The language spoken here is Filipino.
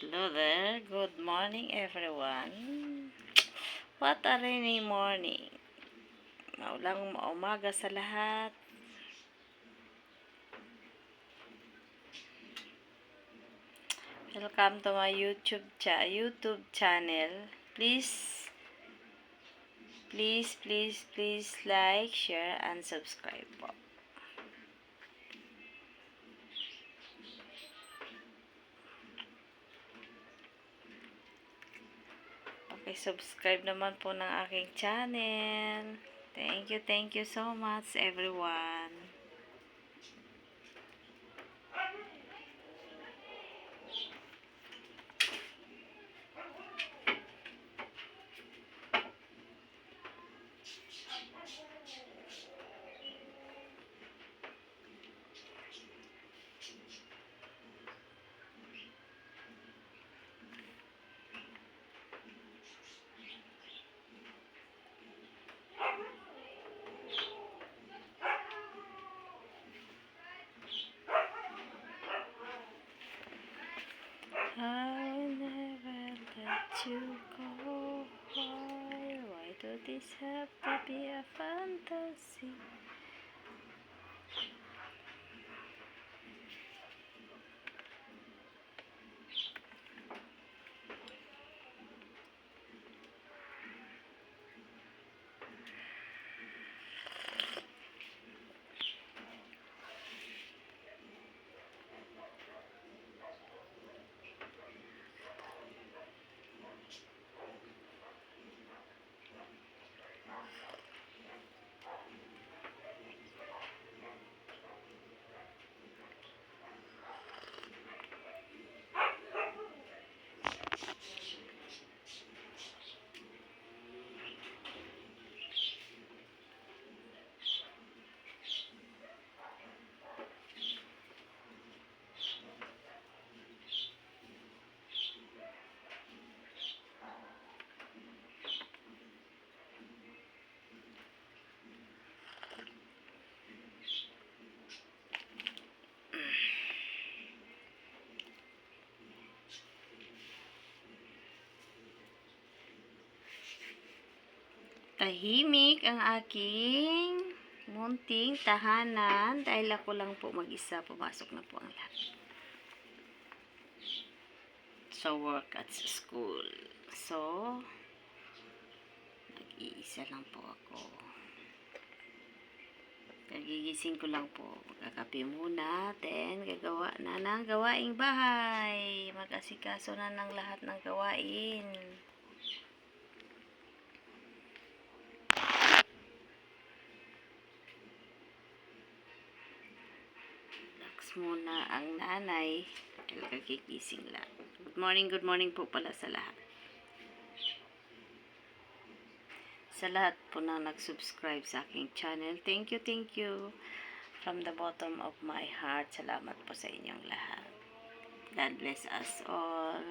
Hello there. Good morning, everyone. What a rainy morning. Maulang umaga sa lahat. Welcome to my YouTube channel. Please like, share, and subscribe po. Subscribe naman po ng aking channel. Thank you so much, everyone. I'll never let you go. Why do this have to be a fantasy? Tahimik ang aking munting tahanan dahil ako lang po mag-isa. Pumasok na po ang lahat sa work at sa school. So, nag-iisa lang po ako. Kagigising ko lang po. Magkakape muna. Then, gagawa na ng gawaing bahay. Mag-asikaso na ng lahat ng gawain. Muna ang nanay dahil kagigising lang. Good morning po pala sa lahat. Sa lahat po na nag-subscribe sa aking channel. Thank you. From the bottom of my heart. Salamat po sa inyong lahat. God bless us all.